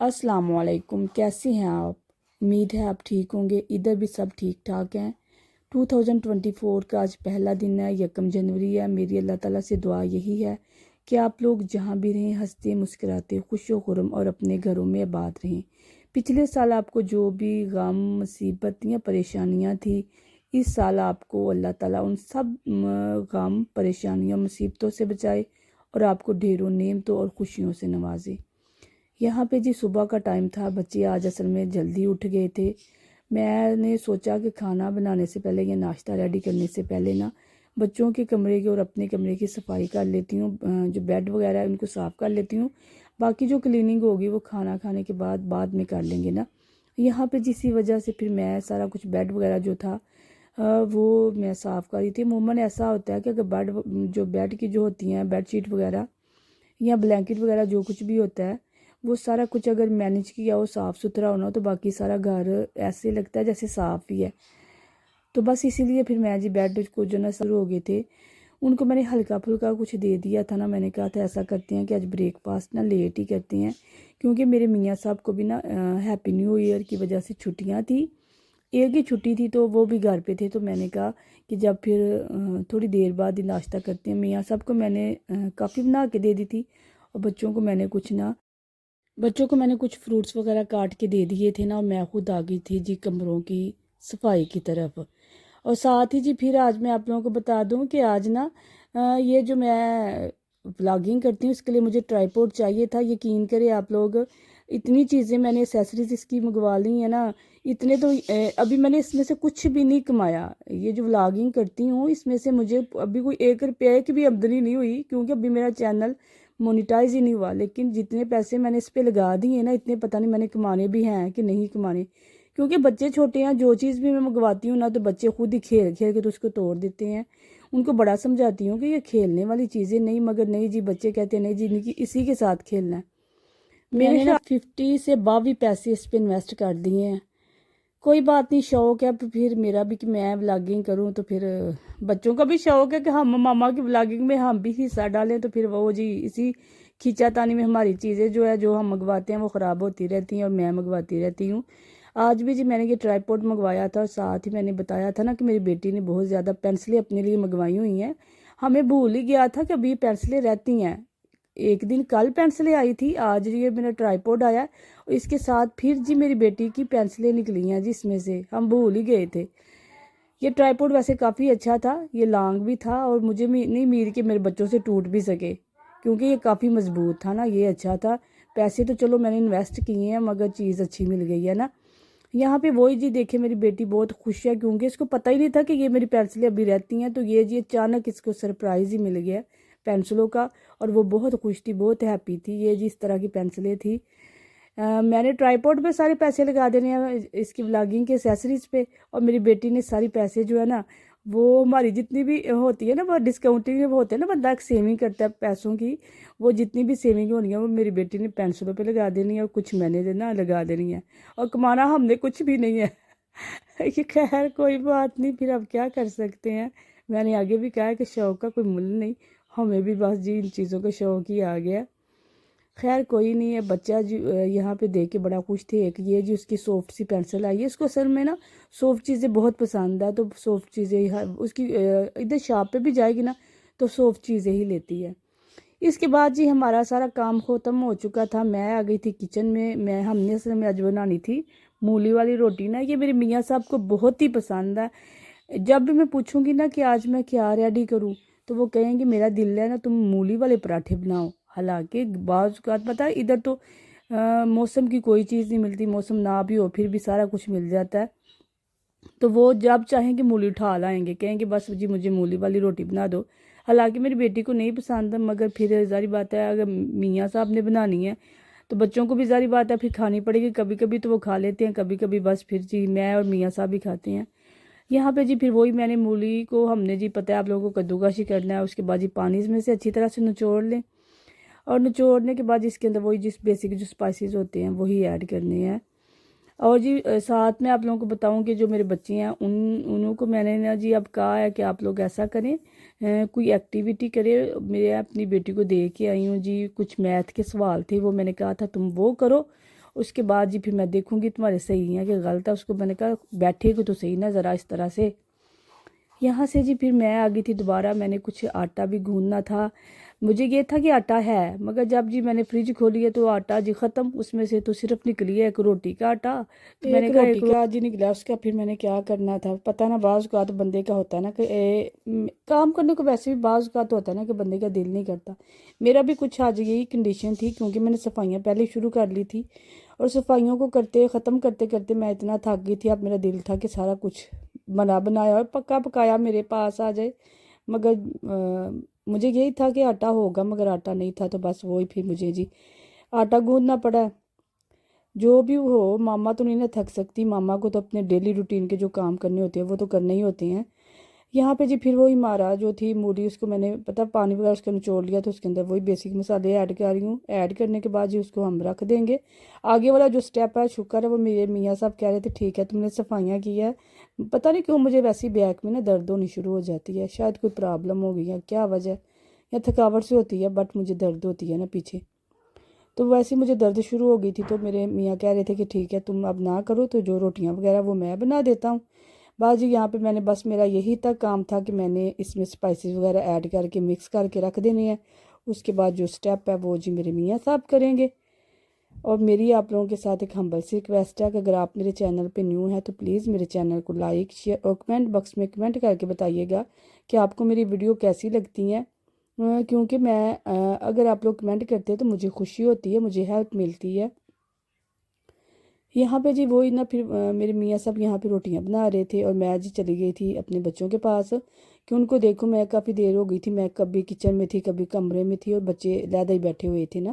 अस्सलाम वालेकुम। कैसे हैं आप? उम्मीद है आप ठीक होंगे। इधर भी सब ठीक ठाक हैं। 2024 का आज पहला दिन है, 1 जनवरी है। मेरी अल्लाह ताला से दुआ यही है कि आप लोग जहाँ भी रहें हंसते मुस्कुराते खुश व खुर्रम और अपने घरों में आबाद रहें। पिछले साल आपको जो भी गम मुसीबत या परेशानियाँ थी, इस साल आपको अल्लाह ताला उन सब गम परेशानियों मुसीबतों से बचाए और आपको ढेरों नेमतों और खुशियों से नवाजे। यहाँ पे जी सुबह का टाइम था। बच्चे आज असल में जल्दी उठ गए थे। मैंने सोचा कि खाना बनाने से पहले या नाश्ता रेडी करने से पहले ना बच्चों के कमरे की और अपने कमरे की सफाई कर लेती हूँ। जो बेड वगैरह है उनको साफ़ कर लेती हूँ। बाकी जो क्लीनिंग होगी वो खाना खाने के बाद में कर लेंगे ना। यहाँ पे जिसी वजह से फिर मैं सारा कुछ बेड वगैरह जो था वो मैं साफ़ कर रही थी। अमूमन ऐसा होता है कि अगर बेड की जो होती हैं बेडशीट वगैरह या ब्लैंकेट वगैरह जो कुछ भी होता है वो सारा कुछ अगर मैनेज किया हो, साफ़ सुथरा होना, तो बाकी सारा घर ऐसे लगता है जैसे साफ़ ही है। तो बस इसीलिए फिर मैं जी बेड को जो ना शुरू हो गए थे उनको मैंने हल्का फुल्का कुछ दे दिया था ना। मैंने कहा था ऐसा करते हैं कि आज ब्रेकफास्ट ना लेट ही करते हैं, क्योंकि मेरे मियाँ साहब को भी ना हैप्पी न्यू ईयर की वजह से छुट्टियाँ थी। एक ही छुट्टी थी तो वो भी घर पे थे। तो मैंने कहा कि जब फिर थोड़ी देर बाद ही नाश्ता करते हैं। मियाँ साहब को मैंने काफ़ी बना के दे दी थी और बच्चों को मैंने कुछ फ्रूट्स वगैरह काट के दे दिए थे ना। और मैं खुद आ गई थी जी कमरों की सफाई की तरफ। और साथ ही जी फिर आज मैं आप लोगों को बता दूं कि आज ना ये जो मैं व्लॉगिंग करती हूँ इसके लिए मुझे ट्राइपॉड चाहिए था। यकीन करें आप लोग, इतनी चीज़ें मैंने एसेसरीज इसकी मंगवा ली है ना। इतने तो अभी मैंने इसमें से कुछ भी नहीं कमाया। ये जो व्लॉगिंग करती हूँ इसमें से मुझे अभी कोई 1 रुपये की भी आमदनी नहीं हुई, क्योंकि अभी मेरा चैनल मोनिटाइज ही नहीं हुआ। लेकिन जितने पैसे मैंने इस पे लगा दिए ना, इतने पता नहीं मैंने कमाने भी हैं कि नहीं कमाने। क्योंकि बच्चे छोटे हैं, जो चीज़ भी मैं मंगवाती हूँ ना तो बच्चे खुद ही खेल खेल के तो उसको तोड़ देते हैं। उनको बड़ा समझाती हूँ कि ये खेलने वाली चीज़ें नहीं, मगर नहीं जी, बच्चे कहते हैं नहीं जी, इनकी इसी के साथ खेलना है। मैंने ना 50 से 52 पैसे इस पर इन्वेस्ट कर दिए हैं। कोई बात नहीं, शौक है फिर मेरा भी कि मैं व्लॉगिंग करूं। तो फिर बच्चों का भी शौक है कि हम मामा की व्लॉगिंग में हम भी हिस्सा डालें। तो फिर वो जी इसी खींचातानी में हमारी चीज़ें जो हम मंगवाते हैं वो ख़राब होती रहती हैं और मैं मंगवाती रहती हूँ। आज भी जी मैंने ये ट्राइपॉड मंगवाया था और साथ ही मैंने बताया था ना कि मेरी बेटी ने बहुत ज़्यादा पेंसिलें अपने लिए मंगवाई हुई हैं। हमें भूल ही गया था कि अभी पेंसिलें रहती हैं। एक दिन कल पेंसिलें आई थी, आज ये मेरा ट्राइपॉड आया। इसके साथ फिर जी मेरी बेटी की पेंसिलें निकली हैं जिसमें से हम भूल ही गए थे। ये ट्राइपॉड वैसे काफ़ी अच्छा था, ये लॉन्ग भी था और मुझे नहीं उम्मीद कि मेरे बच्चों से टूट भी सके, क्योंकि ये काफ़ी मजबूत था ना। ये अच्छा था। पैसे तो चलो मैंने इन्वेस्ट किए हैं मगर चीज़ अच्छी मिल गई है ना। यहाँ पे वही जी देखे मेरी बेटी बहुत खुश है, क्योंकि इसको पता ही नहीं था कि ये मेरी पेंसिलें अभी रहती हैं। तो ये जी अचानक इसको सरप्राइज़ ही मिल गया पेंसिलों का, और वो बहुत खुश थी, बहुत हैप्पी थी। ये जी इस तरह की पेंसिलें थी। मैंने ट्राइपॉड पे सारे पैसे लगा देने हैं इसकी व्लॉगिंग के एसेसरीज पे, और मेरी बेटी ने सारी पैसे जो है ना वो हमारी जितनी भी होती है ना वो डिस्काउंटिंग में वो होते हैं ना, बंदा सेविंग करता है पैसों की, वो जितनी भी सेविंग होनी है वो मेरी बेटी ने पेंसिलों पे लगा देनी है और कुछ मैंने देना लगा देनी है। और कमाना हमने कुछ भी नहीं है। ये खैर कोई बात नहीं, फिर अब क्या कर सकते हैं। मैंने आगे भी कहा है कि शौक का कोई मूल्य नहीं, हमें भी बस जी इन चीज़ों का शौक ही आ गया। खैर कोई नहीं है। बच्चा जी यहाँ पे देख के बड़ा खुश थे। एक ये जी उसकी सॉफ्ट सी पेंसिल आई है, इसको असल में ना सॉफ्ट चीज़ें बहुत पसंद है। तो सॉफ्ट चीज़ें उसकी इधर शॉप पे भी जाएगी ना तो सॉफ्ट चीज़ें ही लेती है। इसके बाद जी हमारा सारा काम ख़त्म हो चुका था। मैं आ गई थी किचन में। हमने असल में आज बनानी थी मूली वाली रोटी ना। ये मेरे मियाँ साहब को बहुत ही पसंद है। जब भी मैं पूछूंगी ना कि आज मैं क्या रेडी करूँ तो वो कहेंगे मेरा दिल है ना तुम मूली वाले पराठे बनाओ। हालांकि बाज़ औक़ात पता है इधर तो मौसम की कोई चीज़ नहीं मिलती, मौसम ना भी हो फिर भी सारा कुछ मिल जाता है। तो वो जब चाहेंगे मूली उठा लाएंगे, कहेंगे बस जी मुझे मूली वाली रोटी बना दो। हालांकि मेरी बेटी को नहीं पसंद, मगर फिर ज़ाहिर बात है अगर मियाँ साहब ने बनानी है तो बच्चों को भी ज़ाहिर बात है फिर खानी पड़ेगी। कभी कभी तो वो खा लेते हैं, कभी कभी बस फिर जी मैं और मियाँ साहब भी खाते हैं। यहाँ पे जी फिर वही मैंने मूली को हमने जी पता है आप लोगों को कद्दूकस ही करना है। उसके बाद जी पानी इसमें से अच्छी तरह से निचोड़ लें, और निचोड़ने के बाद इसके अंदर वही जिस बेसिक जो स्पाइसेस होते हैं वही ऐड करने हैं। और जी साथ में आप लोगों को बताऊं कि जो मेरे बच्चे हैं उन्हों को मैंने ना जी अब कहा है कि आप लोग ऐसा करें, कोई एक्टिविटी करें। मैं अपनी बेटी को दे के आई हूँ जी, कुछ मैथ के सवाल थे वो मैंने कहा था तुम वो करो اس کے بعد جی پھر میں دیکھوں گی تمہارے صحیح ہیں کہ غلط ہے. اس کو میں نے کہا بیٹھے کو تو صحیح نہ ذرا اس طرح سے. یہاں سے جی پھر میں آ گئی تھی دوبارہ. میں نے کچھ آٹا بھی گھوننا تھا. مجھے یہ تھا کہ آٹا ہے، مگر جب جی میں نے فریج کھولی ہے تو آٹا جی ختم. اس میں سے تو صرف نکلی ہے ایک روٹی کا آٹا. تو میں نے کہا ایک روٹی جی نکلا اس کا. پھر میں نے کیا کرنا تھا پتہ نا، بعض اوقات بندے کا ہوتا ہے نا کہ کام کرنے کو ویسے بھی بعض اوقات ہوتا ہے نا کہ بندے کا دل نہیں کرتا. میرا بھی کچھ آج یہی کنڈیشن تھی، کیونکہ میں نے صفائیاں پہلے شروع کر لی تھی، اور صفائیوں کو ختم کرتے کرتے میں اتنا تھک گئی تھی. اب میرا دل تھا کہ سارا کچھ بنایا اور پکا پکایا میرے پاس آ جائے. مگر مجھے یہی تھا کہ آٹا ہوگا، مگر آٹا نہیں تھا. تو بس وہی پھر مجھے جی آٹا گوندنا پڑا. جو بھی ہو، ماما تو نہیں نہ تھک سکتی. ماما کو تو اپنے ڈیلی روٹین کے جو کام کرنے ہوتے ہیں وہ تو کرنے ہی ہوتے ہیں. یہاں پہ جی پھر وہی مارا جو تھی مولی، اس کو میں نے پتہ پانی وغیرہ اس کا نچوڑ لیا. تو اس کے اندر وہی بیسک مسالے ایڈ کر رہی ہوں. ایڈ کرنے کے بعد جی اس کو ہم رکھ دیں گے. آگے والا جو سٹیپ ہے، شکر ہے وہ میرے میاں صاحب کہہ رہے تھے ٹھیک ہے تم نے صفائیاں کی ہے. پتہ نہیں کیوں مجھے ویسی بیک میں نا درد ہونی شروع ہو جاتی ہے. شاید کوئی پرابلم ہو گئی ہے، کیا وجہ یا تھکاوٹ سے ہوتی ہے، بٹ مجھے درد ہوتی ہے نا پیچھے. تو ویسے مجھے درد شروع ہو گئی تھی. تو میرے میاں کہہ رہے تھے کہ ٹھیک ہے تم اب نہ کرو، تو جو روٹیاں وغیرہ وہ میں بنا دیتا ہوں. جی یہاں پہ میں نے بس میرا یہی تک کام تھا کہ میں نے اس میں اسپائسز وغیرہ ایڈ کر کے مکس کر کے رکھ دینے ہیں. اس کے بعد جو سٹیپ ہے وہ جی میرے میاں صاحب کریں گے. اور میری آپ لوگوں کے ساتھ ایک ہمبل سی ریکویسٹ ہے کہ اگر آپ میرے چینل پہ نیو ہیں تو پلیز میرے چینل کو لائک شیئر اور کمنٹ باکس میں کمنٹ کر کے بتائیے گا کہ آپ کو میری ویڈیو کیسی لگتی ہیں. کیونکہ میں اگر آپ لوگ کمنٹ کرتے ہیں تو مجھے خوشی ہوتی ہے، مجھے ہیلپ ملتی ہے. یہاں پہ جی وہی نا پھر میرے میاں صاحب یہاں پہ روٹیاں بنا رہے تھے، اور میں جی چلی گئی تھی اپنے بچوں کے پاس کہ ان کو دیکھوں. میں کافی دیر ہو گئی تھی، میں کبھی کچن میں تھی کبھی کمرے میں تھی، اور بچے علیحدہ ہی بیٹھے ہوئے تھے نا.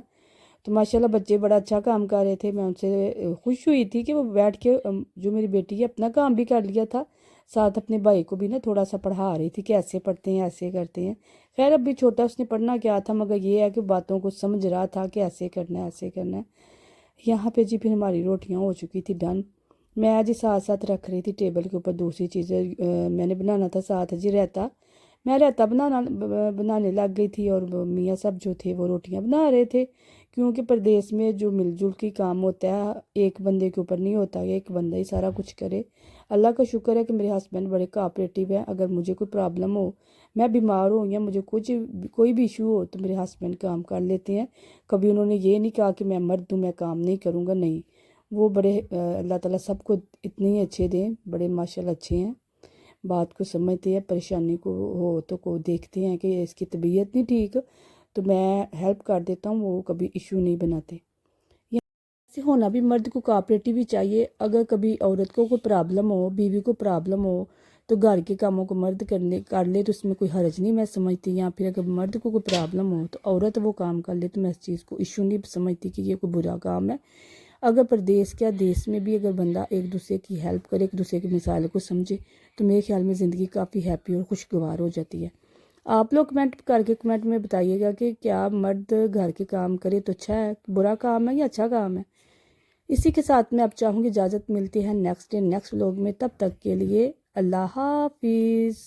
تو ماشاءاللہ بچے بڑا اچھا کام کر رہے تھے. میں ان سے خوش ہوئی تھی کہ وہ بیٹھ کے جو میری بیٹی ہے اپنا کام بھی کر لیا تھا، ساتھ اپنے بھائی کو بھی نا تھوڑا سا پڑھا رہی تھی کہ ایسے پڑھتے ہیں ایسے کرتے ہیں. خیر اب بھی چھوٹا، اس نے پڑھنا کیا تھا، مگر یہ ہے کہ باتوں کو سمجھ رہا تھا کہ ایسے کرنا ہے ایسے کرنا ہے. یہاں پہ جی پھر ہماری روٹیاں ہو چکی تھی ڈن. میں جی ساتھ ساتھ رکھ رہی تھی ٹیبل کے اوپر دوسری چیزیں. میں نے بنانا تھا ساتھ جی رائتا. میں رائتا بنانے لگ گئی تھی، اور میاں صاحب جو تھے وہ روٹیاں بنا رہے تھے. کیونکہ پردیس میں جو مل جل کے کام ہوتا ہے ایک بندے کے اوپر نہیں ہوتا ہے، ایک بندہ ہی سارا کچھ کرے. اللہ کا شکر ہے کہ میرے ہسبینڈ بڑے کوآپریٹیو ہیں. اگر مجھے کوئی پرابلم ہو، میں بیمار ہوں یا مجھے کوئی بھی ایشو ہو، تو میرے ہسبینڈ کام کر لیتے ہیں. کبھی انہوں نے یہ نہیں کہا کہ میں مرد ہوں میں کام نہیں کروں گا، نہیں. وہ بڑے اللہ تعالیٰ سب کو اتنے ہی اچھے دیں، بڑے ماشاءاللہ اچھے ہیں. بات کو سمجھتے ہیں، پریشانی کو ہو تو کو دیکھتے ہیں کہ اس کی طبیعت نہیں ٹھیک تو میں ہیلپ کر دیتا ہوں. وہ کبھی ایشو نہیں بناتے. ایسے ہونا بھی مرد کو کوآپریٹیو بھی چاہیے. اگر کبھی عورت کو کوئی پرابلم ہو، بیوی کو پرابلم ہو، تو گھر کے کاموں کو مرد کر لے تو اس میں کوئی حرج نہیں میں سمجھتی. یا پھر اگر مرد کو کوئی پرابلم ہو تو عورت وہ کام کر لے تو میں اس چیز کو ایشو نہیں سمجھتی کہ یہ کوئی برا کام ہے. اگر پردیس کیا دیس میں بھی اگر بندہ ایک دوسرے کی ہیلپ کرے، ایک دوسرے کے مسائل کو سمجھے، تو میرے خیال میں زندگی کافی ہیپی اور خوشگوار ہو جاتی ہے. آپ لوگ کمنٹ میں بتائیے گا کہ کیا مرد گھر کے کام کرے تو اچھا ہے، برا کام ہے یا اچھا کام ہے. اسی کے ساتھ میں اب چاہوں گی اجازت ملتی ہے نیکسٹ ڈے نیکسٹ ولاگ میں. تب تک کے لیے اللہ حافظ.